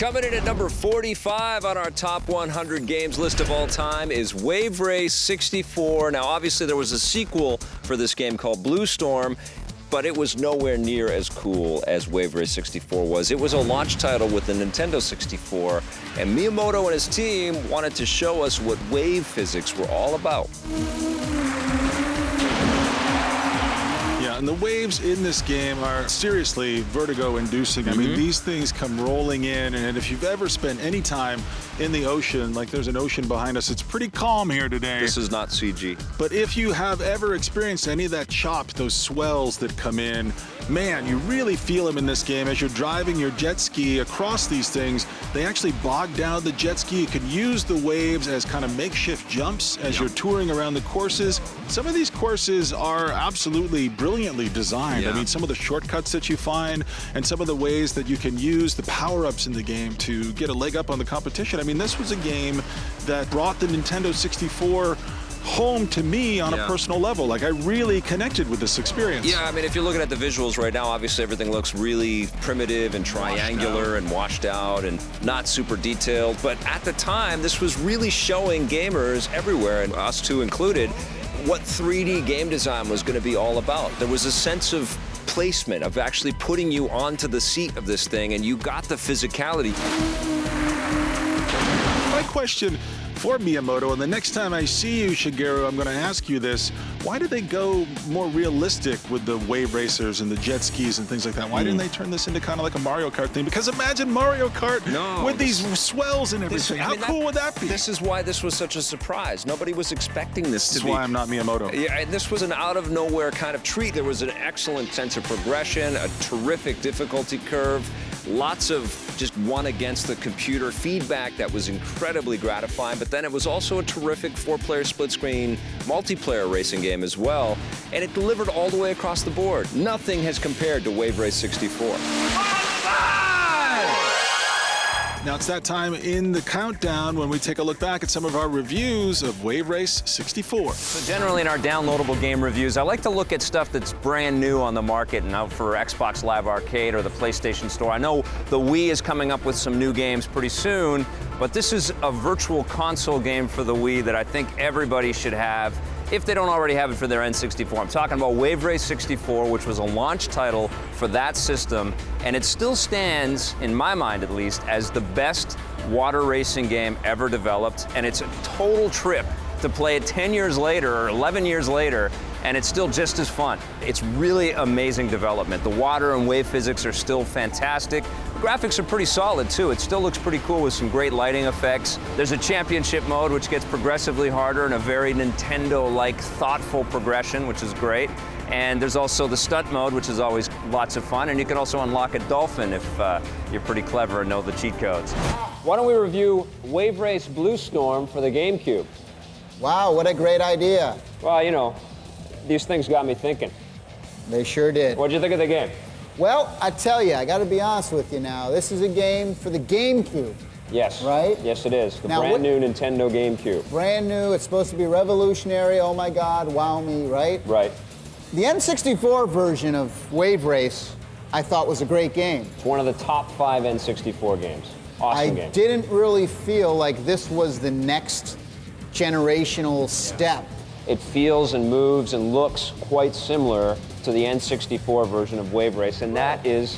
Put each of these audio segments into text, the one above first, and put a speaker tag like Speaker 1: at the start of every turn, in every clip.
Speaker 1: Coming in at number 45 on our top 100 games list of all time is Wave Race 64. Now, obviously, there was a sequel for this game called Blue Storm, but it was nowhere near as cool as Wave Race 64 was. It was a launch title with the Nintendo 64, and Miyamoto and his team wanted to show us what wave physics were all about.
Speaker 2: Yeah, and the waves in this game are seriously vertigo-inducing. I mean, these things come rolling in, and if you've ever spent any time in the ocean, like there's an ocean behind us, it's pretty calm here today.
Speaker 1: This is not CG.
Speaker 2: But if you have ever experienced any of that chop, those swells that come in, man, you really feel them in this game. As you're driving your jet ski across these things, they actually bog down the jet ski. You can use the waves as kind of makeshift jumps as you're touring around the courses. Some of these courses are absolutely brilliantly designed. I mean, some of the shortcuts that you find and some of the ways that you can use the power-ups in the game to get a leg up on the competition. I mean, this was a game that brought the Nintendo 64 home to me on a personal level. Like, I really connected with this experience.
Speaker 1: Yeah, I mean, if you're looking at the visuals right now, obviously everything looks really primitive and triangular and washed out and not super detailed. But at the time, this was really showing gamers everywhere, and us too included, what 3D game design was going to be all about. There was a sense of placement, of actually putting you onto the seat of this thing, and you got the physicality.
Speaker 2: My question for Miyamoto, and the next time I see you, Shigeru, I'm going to ask you this. Why did they go more realistic with the wave racers and the jet skis and things like that? Why didn't they turn this into kind of like a Mario Kart thing? Because imagine Mario Kart with these swells and everything. How cool would that be?
Speaker 1: This is why this was such a surprise. Nobody was expecting this to be.
Speaker 2: This is why I'm not Miyamoto.
Speaker 1: Yeah, and this was an out-of-nowhere kind of treat. There was an excellent sense of progression, a terrific difficulty curve, lots of just one against the computer feedback that was incredibly gratifying, but then it was also a terrific four-player split-screen multiplayer racing game as well, and it delivered all the way across the board. Nothing has compared to Wave Race 64.
Speaker 2: Now it's that time in the countdown when we take a look back at some of our reviews of Wave Race 64.
Speaker 3: So generally in our downloadable game reviews, I like to look at stuff that's brand new on the market and out for Xbox Live Arcade or the PlayStation Store. I know the Wii is coming up with some new games pretty soon, but this is a virtual console game for the Wii that I think everybody should have if they don't already have it for their N64. I'm talking about Wave Race 64, which was a launch title for that system, and it still stands, in my mind at least, as the best water racing game ever developed, and it's a total trip to play it 10 years later or 11 years later, and it's still just as fun. It's really amazing development. The water and wave physics are still fantastic. The graphics are pretty solid too. It still looks pretty cool with some great lighting effects. There's a championship mode which gets progressively harder and a very Nintendo-like thoughtful progression, which is great. And there's also the stunt mode, which is always lots of fun, and you can also unlock a dolphin if you're pretty clever and know the cheat codes.
Speaker 4: Why don't we review Wave Race Blue Storm for the GameCube?
Speaker 5: Wow, what a great idea.
Speaker 4: Well, you know, these things got me thinking.
Speaker 5: They sure did.
Speaker 4: What'd you think of the game?
Speaker 5: Well, I tell you, I got to be honest with you now. This is a game for the GameCube.
Speaker 4: Yes.
Speaker 5: Right?
Speaker 4: Yes, it is. The
Speaker 5: Now,
Speaker 4: brand new Nintendo GameCube.
Speaker 5: Brand new. It's supposed to be revolutionary. Oh my God, wow me, right?
Speaker 4: Right.
Speaker 5: The N64 version of Wave Race, I thought was a great game.
Speaker 4: It's one of the top 5 N64 games. Awesome game.
Speaker 5: I didn't really feel like this was the next generational step.
Speaker 4: It feels and moves and looks quite similar to the N64 version of Wave Race, and that is,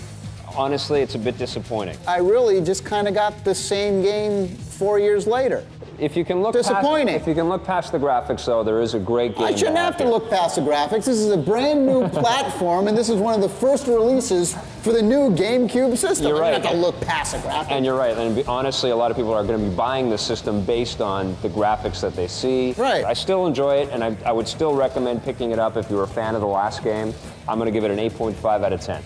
Speaker 4: honestly, it's a bit disappointing.
Speaker 5: I really just kind of got the same game 4 years later.
Speaker 4: If you can look
Speaker 5: Disappointing.
Speaker 4: If you can look past the graphics, though, there is a great game.
Speaker 5: I shouldn't have to look past the graphics. This is a brand new platform, and this is one of the first releases for the new GameCube system.
Speaker 4: You're right.
Speaker 5: I don't have to look past the graphics.
Speaker 4: And you're right. And honestly, a lot of people are going to be buying the system based on the graphics that they see.
Speaker 5: Right.
Speaker 4: I still enjoy it, and I would still recommend picking it up if you were a fan of the last game. I'm going to give it an 8.5 out of 10.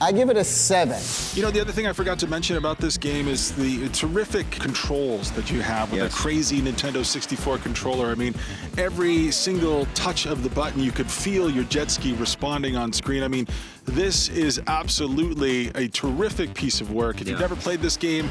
Speaker 5: I give it a 7.
Speaker 2: You know, the other thing I forgot to mention about this game is the terrific controls that you have with a crazy Nintendo 64 controller. I mean, every single touch of the button, you could feel your jet ski responding on screen. I mean, this is absolutely a terrific piece of work. If you've never played this game,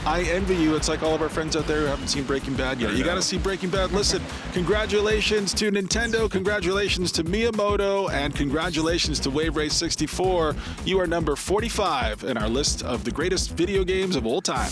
Speaker 2: I envy you. It's like all of our friends out there who haven't seen Breaking Bad yet. You got to see Breaking Bad. Listen, congratulations to Nintendo, congratulations to Miyamoto, and congratulations to Wave Race 64. You are number 45 in our list of the greatest video games of all time.